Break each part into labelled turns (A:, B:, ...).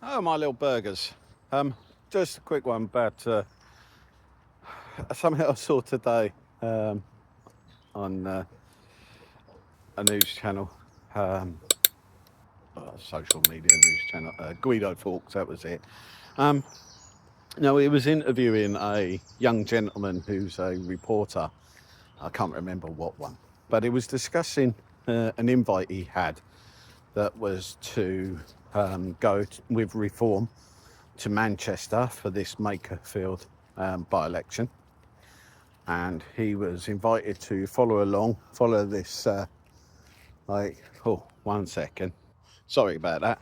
A: Oh, my little burgers. Just a quick one about something I saw today on a news channel, social media news channel. Guido Fawkes, that was it. No, he was interviewing a young gentleman who's a reporter. I can't remember what one, but he was discussing an invite he had that was to with Reform to Manchester for this Makerfield by-election, and he was invited to follow this one second, sorry about that.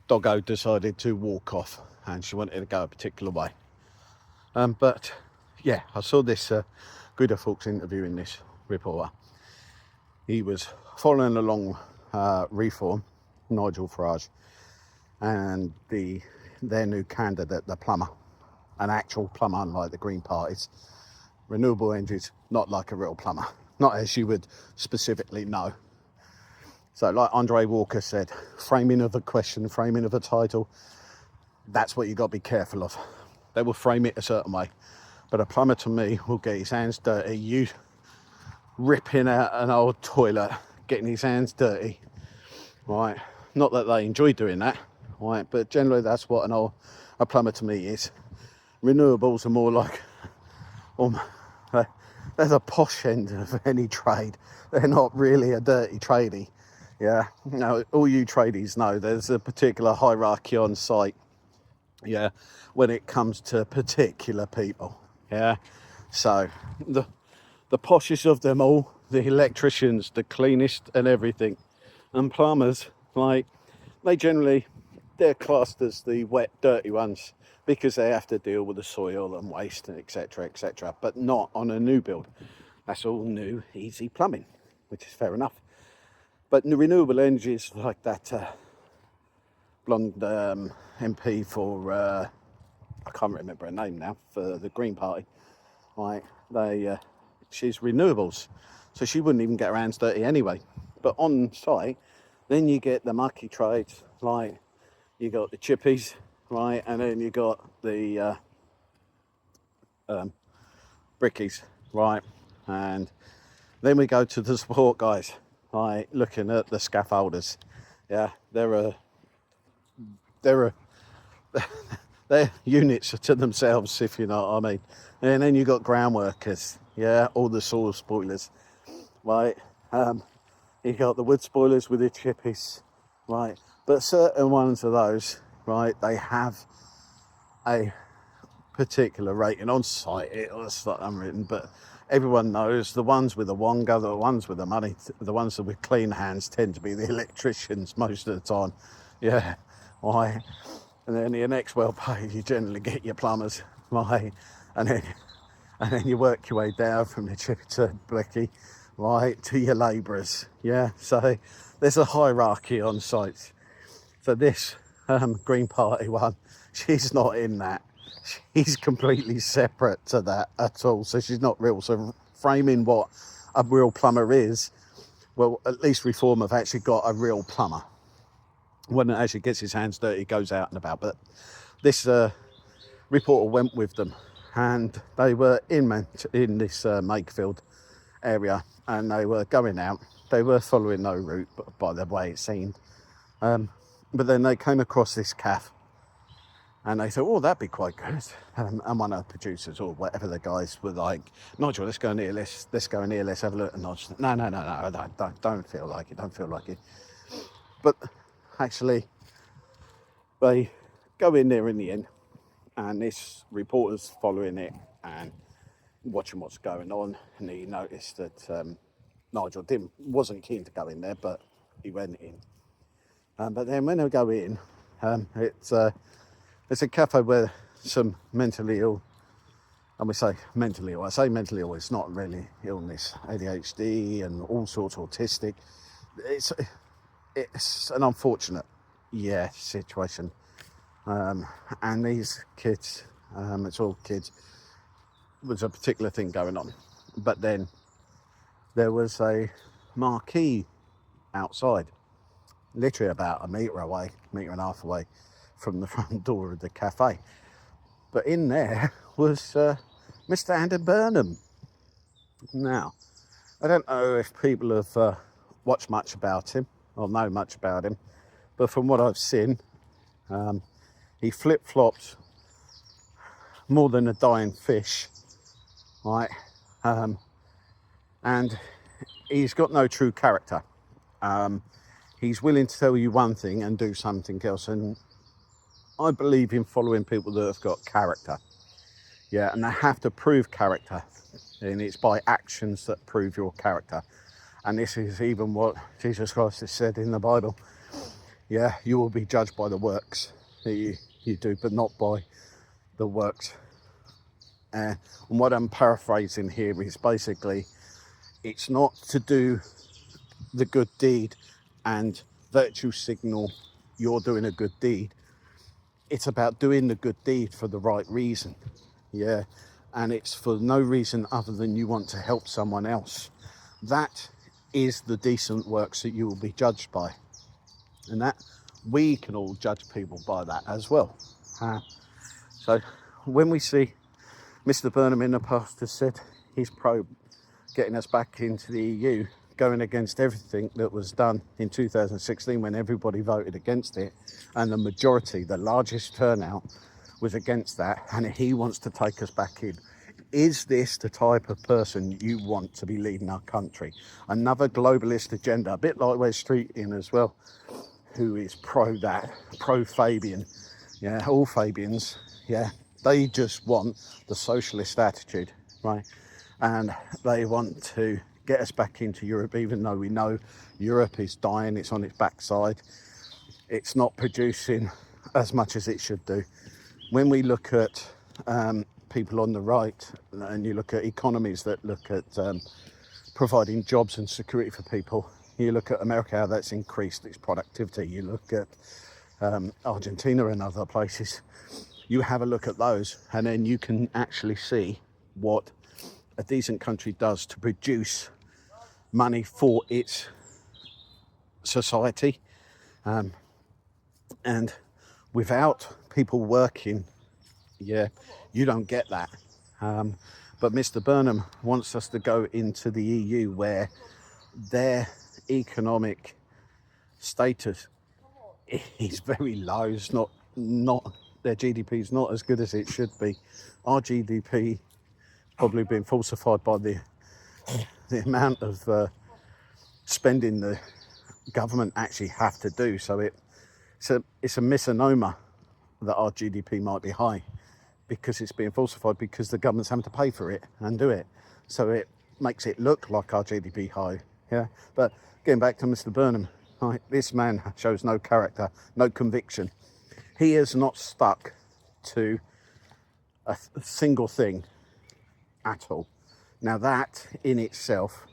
A: Doggo decided to walk off and she wanted to go a particular way, but yeah, I saw this Guido Fawkes interviewing this reporter. He was following along Reform, Nigel Farage, and their new candidate, the plumber, an actual plumber, unlike the Green Party's. Renewable energies, not like a real plumber, not as you would specifically know. So like Andre Walker said, framing of a question, framing of a title, that's what you got to be careful of. They will frame it a certain way, but a plumber to me will get his hands dirty. You ripping out an old toilet, getting his hands dirty, right? Not that they enjoy doing that, right? But generally that's what a plumber to me is. Renewables are more like, they're the posh end of any trade. They're not really a dirty tradie. Yeah, now all you tradies know there's a particular hierarchy on site. Yeah, when it comes to particular people. Yeah, so the poshest of them all, the electricians, the cleanest and everything, and plumbers, like, they're classed as the wet, dirty ones because they have to deal with the soil and waste and etc., but not on a new build. That's all new, easy plumbing, which is fair enough. But renewable energies like that blonde MP for, I can't remember her name now, for the Green Party, right? She's renewables, so she wouldn't even get her hands dirty anyway. But on site, then you get the mucky trades, like you got the chippies, right, and then you got the brickies, right, and then we go to the support guys, right, looking at the scaffolders. Yeah, they're units to themselves, if you know what I mean. And then you got ground workers, yeah, all the soil spoilers, right. You got the wood spoilers with the chippies, right. But certain ones of those, right, they have a particular rating on site. It's not unwritten, but everyone knows the ones with the wonga, the ones with the money, the ones with clean hands tend to be the electricians most of the time. Yeah, right. And then your next well paid, you generally get your plumbers, right, and then you work your way down from the chip to blicky, right, to your labourers. Yeah, so there's a hierarchy on sites. So this Green Party one, she's not in that. She's completely separate to that at all. So she's not real. So framing what a real plumber is, well, at least Reform have actually got a real plumber. When it actually gets his hands dirty, goes out and about. But this reporter went with them, and they were in this Makefield area, and they were going out. They were following no route, by the way it seemed. But then they came across this calf, and they thought, oh, that'd be quite good. And one of the producers or whatever the guys were like, Nigel, let's go in here, let's go in here, let's have a look. And Nigel, no, don't feel like it. But actually, they go in there in the end, and this reporter's following it and watching what's going on, and he noticed that Nigel wasn't keen to go in there, but he went in. But then when they go in, it's a cafe where some mentally ill, and we say mentally ill, I say mentally ill, it's not really illness, ADHD and all sorts of autistic. It's an unfortunate, situation. And these kids, it's all kids, was a particular thing going on. But then there was a marquee outside, literally about a metre and a half away from the front door of the cafe. But in there was Mr. Andy Burnham. Now, I don't know if people have watched much about him or know much about him, but from what I've seen, he flip-flops more than a dying fish, right? And he's got no true character. He's willing to tell you one thing and do something else, and I believe in following people that have got character. Yeah, and they have to prove character, and it's by actions that prove your character. And this is even what Jesus Christ has said in the Bible. Yeah, you will be judged by the works that you do, but not by the works. And what I'm paraphrasing here is basically, it's not to do the good deed and virtue signal you're doing a good deed. It's about doing the good deed for the right reason. Yeah, and it's for no reason other than you want to help someone else. That is the decent works that you will be judged by, and that we can all judge people by that as well. So when we see Mr. Burnham in the past has said he's pro getting us back into the EU, going against everything that was done in 2016 when everybody voted against it, and the majority, the largest turnout, was against that, and he wants to take us back in. Is this the type of person you want to be leading our country? Another globalist agenda, a bit like Wes Streeting as well, who is pro that, pro Fabian. Yeah, all Fabians, yeah, they just want the socialist attitude, right? And they want to get us back into Europe, even though we know Europe is dying, it's on its backside. It's not producing as much as it should do. When we look at people on the right, and you look at economies that look at providing jobs and security for people, you look at America, how that's increased its productivity. You look at Argentina and other places. You have a look at those, and then you can actually see what a decent country does to produce money for its society. And without people working, yeah, you don't get that. But Mr. Burnham wants us to go into the EU where their economic status is very low. It's not their GDP is not as good as it should be. Our GDP probably been falsified by the amount of spending the government actually have to do. So it's a misnomer that our GDP might be high, because it's being falsified, because the government's having to pay for it and do it. So it makes it look like our GDP high. Yeah. But getting back to Mr. Burnham, right, this man shows no character, no conviction. He is not stuck to a single thing at all. Now that in itself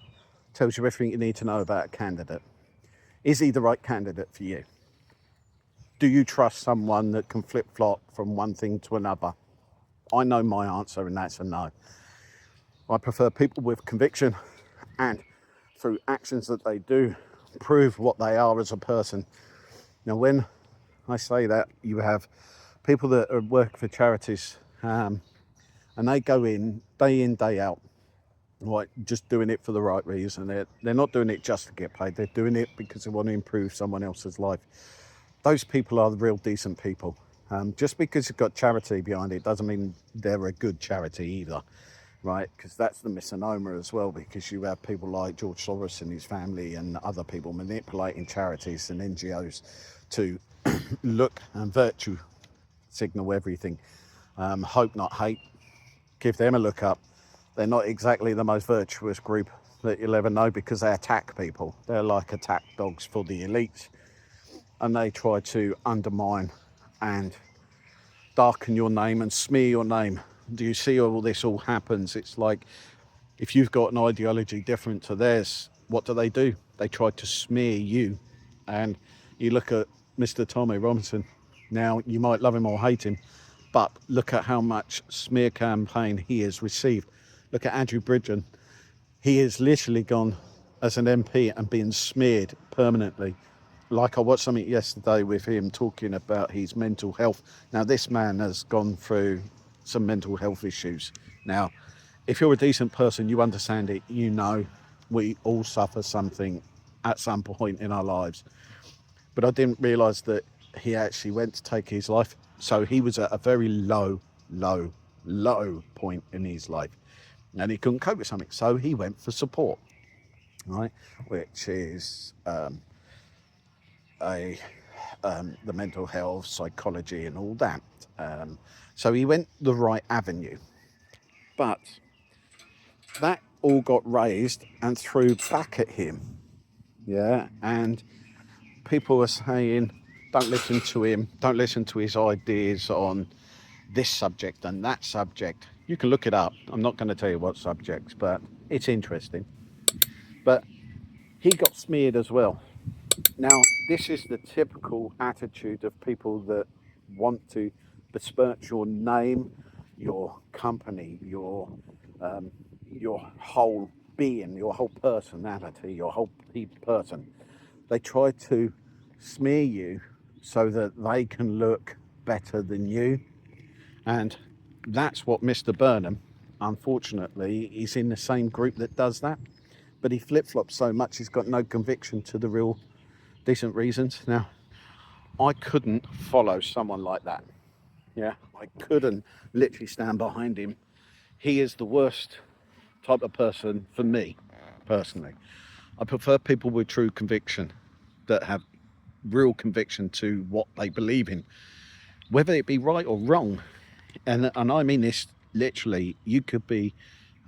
A: tells you everything you need to know about a candidate. Is he the right candidate for you? Do you trust someone that can flip-flop from one thing to another? I know my answer, and that's a no. I prefer people with conviction, and through actions that they do, prove what they are as a person. Now, when I say that, you have people that work for charities, and they go in, day out, right, just doing it for the right reason. They're not doing it just to get paid. They're doing it because they want to improve someone else's life. Those people are the real decent people. Just because you've got charity behind it doesn't mean they're a good charity either, right? Because that's the misnomer as well, because you have people like George Soros and his family and other people manipulating charities and NGOs to look and virtue signal everything. Hope not hate. Give them a look up. They're not exactly the most virtuous group that you'll ever know, because they attack people. They're like attack dogs for the elites. And they try to undermine and darken your name and smear your name. Do you see all this all happens? It's like, if you've got an ideology different to theirs, what do? They try to smear you. And you look at Mr. Tommy Robinson. Now, you might love him or hate him, but look at how much smear campaign he has received. Look at Andrew Bridgen. He has literally gone as an MP and been smeared permanently. like I watched something yesterday with him talking about his mental health. Now, this man has gone through some mental health issues. Now, if you're a decent person, you understand it. You know, we all suffer something at some point in our lives. But I didn't realise that he actually went to take his life. So he was at a very low, low, low point in his life, and he couldn't cope with something. So he went for support, right? Which is the mental health, psychology, and all that. So he went the right avenue, but that all got raised and threw back at him. Yeah, and people were saying, don't listen to him, don't listen to his ideas on this subject and that subject. You can look it up. I'm not going to tell you what subjects, but it's interesting. But he got smeared as well. Now, this is the typical attitude of people that want to besmirch your name, your company, your whole being, your whole personality, your whole person. They try to smear you so that they can look better than you. And that's what Mr. Burnham, unfortunately, is in the same group that does that. But he flip-flops so much, he's got no conviction to the real decent reasons. Now, I couldn't follow someone like that. Yeah, I couldn't literally stand behind him. He is the worst type of person for me, personally. I prefer people with true conviction, that have real conviction to what they believe in, whether it be right or wrong. And I mean this literally. You could be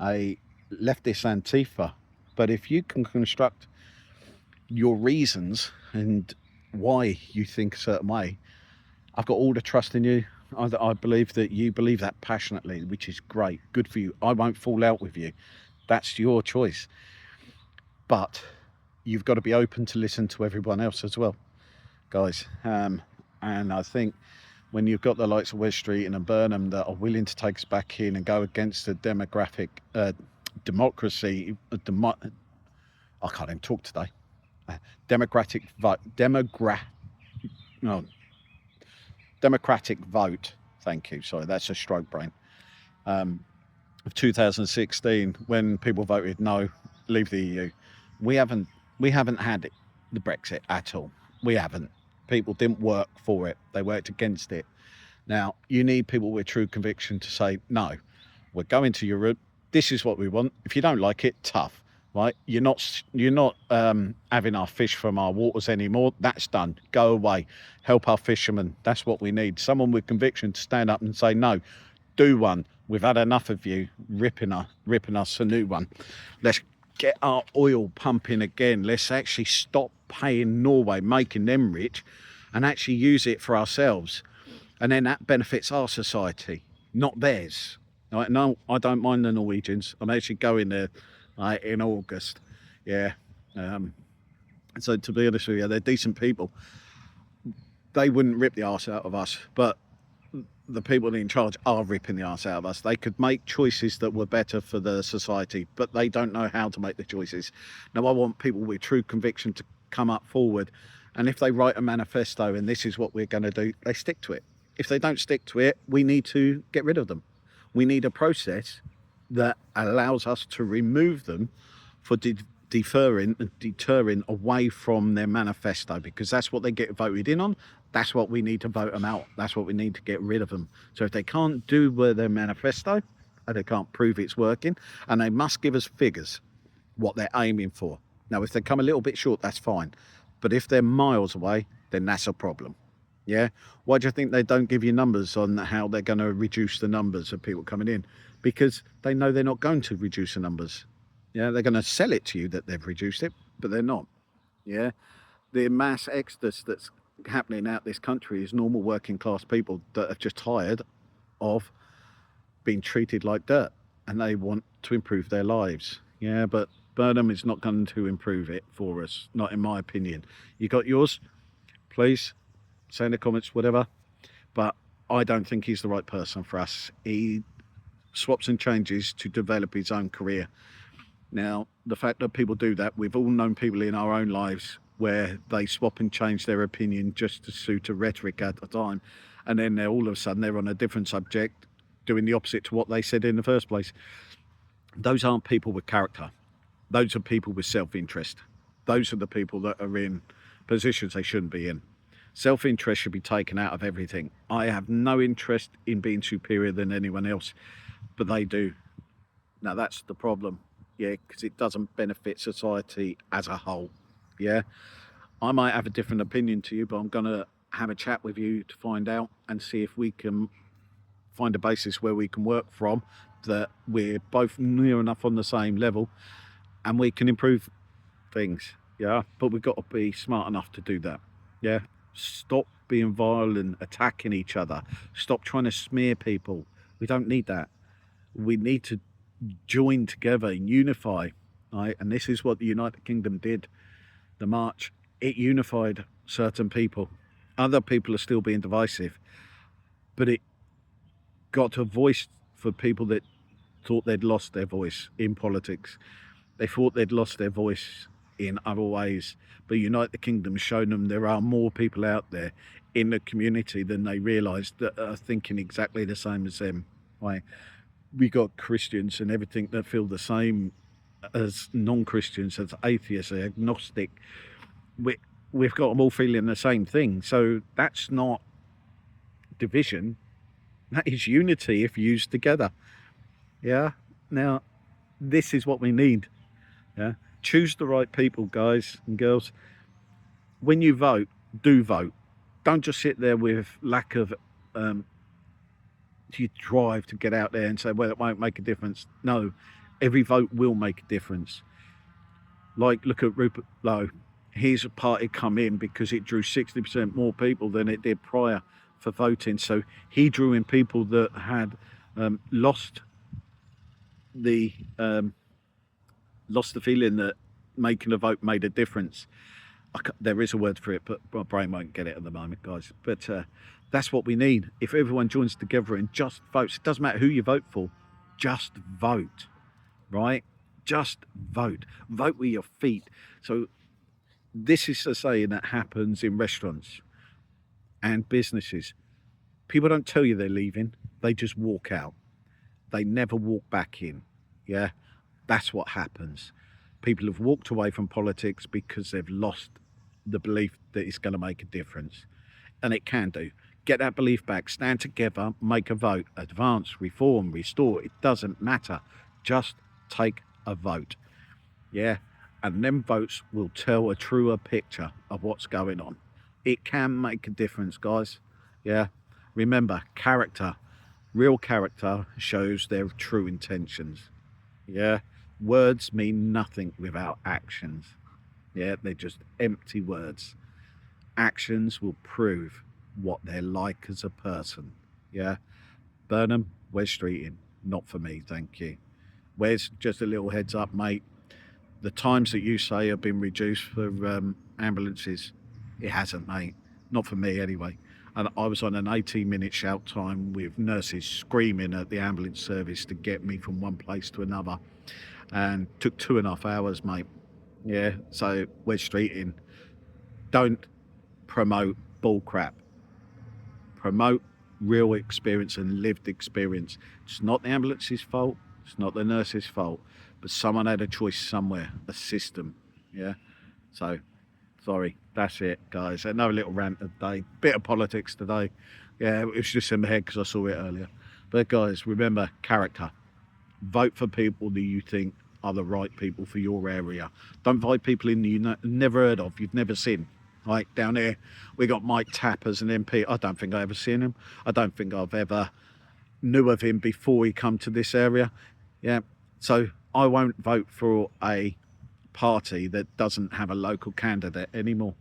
A: a leftist Antifa, but if you can construct your reasons and why you think a certain way, I've got all the trust in you. I believe that you believe that passionately, which is great. Good for you. I won't fall out with you. That's your choice. But you've got to be open to listen to everyone else as well, guys. And I think when you've got the likes of West Street and Burnham that are willing to take us back in and go against the democracy, I can't even talk today. Democratic vote, democratic vote. Thank you. Sorry, that's a stroke brain. Of 2016, when people voted no, leave the EU, we haven't had the Brexit at all. We haven't. People didn't work for it. They worked against it. Now, you need people with true conviction to say, no, we're going to Europe. This is what we want. If you don't like it, tough, right? You're not having our fish from our waters anymore. That's done. Go away. Help our fishermen. That's what we need. Someone with conviction to stand up and say, no, do one. We've had enough of you ripping us a new one. Let's get our oil pumping again. Let's actually stop paying Norway, making them rich, and actually use it for ourselves. And then that benefits our society, not theirs. Right? No, I don't mind the Norwegians. I'm actually going there in August. Yeah. So to be honest with you, they're decent people. They wouldn't rip the arse out of us, but the people in charge are ripping the arse out of us. They could make choices that were better for the society, but they don't know how to make the choices. Now, I want people with true conviction to come up forward, and if they write a manifesto and this is what we're going to do, they stick to it. If they don't stick to it, we need to get rid of them. We need a process that allows us to remove them for deterring away from their manifesto, because that's what they get voted in on. That's what we need to vote them out. That's what we need to get rid of them. So if they can't do their manifesto, and they can't prove it's working, and they must give us figures, what they're aiming for. Now, if they come a little bit short, that's fine. But if they're miles away, then that's a problem. Yeah? Why do you think they don't give you numbers on how they're going to reduce the numbers of people coming in? Because they know they're not going to reduce the numbers. Yeah, they're going to sell it to you that they've reduced it, but they're not. Yeah? The mass exodus that's happening out this country is normal working class people that are just tired of being treated like dirt, and they want to improve their lives. Yeah, but Burnham is not going to improve it for us, not in my opinion. You got yours? Please say in the comments, whatever. But I don't think he's the right person for us. He swaps and changes to develop his own career. Now, the fact that people do that, we've all known people in our own lives where they swap and change their opinion just to suit a rhetoric at the time, and then all of a sudden they're on a different subject doing the opposite to what they said in the first place. Those aren't people with character. Those are people with self-interest. Those are the people that are in positions they shouldn't be in. Self-interest should be taken out of everything. I have no interest in being superior than anyone else, but they do. Now that's the problem, yeah, because it doesn't benefit society as a whole. Yeah, I might have a different opinion to you, but I'm going to have a chat with you to find out and see if we can find a basis where we can work from, that we're both near enough on the same level and we can improve things. Yeah, but we've got to be smart enough to do that. Yeah, stop being violent, attacking each other, stop trying to smear people. We don't need that. We need to join together and unify, right? And this is what the United Kingdom did. The march, it unified certain people. Other people are still being divisive, but it got a voice for people that thought they'd lost their voice in politics. They thought they'd lost their voice in other ways, but United Kingdom has shown them there are more people out there in the community than they realised that are thinking exactly the same as them. Right? We got Christians and everything that feel the same as non-Christians, as atheists, agnostic. We've got them all feeling the same thing. So that's not division. That is unity if used together. Yeah. Now, this is what we need. Yeah. Choose the right people, guys and girls. When you vote, do vote. Don't just sit there with lack of you drive to get out there and say, well, it won't make a difference. No, every vote will make a difference. Like, look at Rupert Lowe. His party come in because it drew 60% more people than it did prior for voting. So he drew in people that had lost the feeling that making a vote made a difference. There is a word for it, but my brain won't get it at the moment, guys. But that's what we need. If everyone joins together and just votes, it doesn't matter who you vote for, just vote, right? Just vote. Vote with your feet. So this is a saying that happens in restaurants and businesses. People don't tell you they're leaving. They just walk out. They never walk back in. Yeah, that's what happens. People have walked away from politics because they've lost the belief that it's going to make a difference. And it can do. Get that belief back. Stand together. Make a vote. Advance, reform, restore. It doesn't matter. Just take a vote. Yeah. And them votes will tell a truer picture of what's going on. It can make a difference, guys. Yeah. Remember, character, real character shows their true intentions. Yeah. Words mean nothing without actions. Yeah, they're just empty words. Actions will prove what they're like as a person. Yeah. Burnham, Wes Streeting, not for me, thank you. Wes, just a little heads up, mate. The times that you say have been reduced for ambulances, it hasn't, mate. Not for me, anyway. And I was on an 18-minute shout time with nurses screaming at the ambulance service to get me from one place to another. And took 2.5 hours, mate. Yeah, so Wes Streeting, don't promote bull crap. Promote real experience and lived experience. It's not the ambulance's fault. It's not the nurse's fault. But someone had a choice somewhere, a system. Yeah. So, sorry, that's it, guys. Another little rant of the day. Bit of politics today. Yeah, it was just in my head because I saw it earlier. But guys, remember, character. Vote for people that you think are the right people for your area. Don't vote people in you've never heard of, you've never seen. Like down here, we got Mike Tapp as an MP. I don't think I've ever seen him. I don't think I've ever knew of him before he come to this area. Yeah, so I won't vote for a party that doesn't have a local candidate anymore.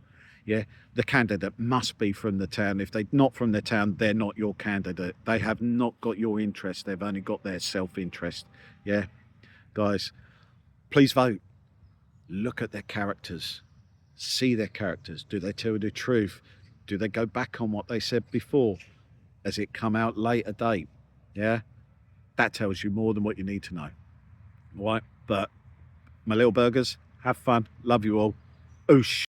A: Yeah, the candidate must be from the town. If they're not from the town, they're not your candidate. They have not got your interest. They've only got their self-interest. Yeah, guys, please vote. Look at their characters. See their characters. Do they tell the truth? Do they go back on what they said before? Has it come out later date? Yeah, that tells you more than what you need to know. All right, but my little burgers, have fun. Love you all. Oosh.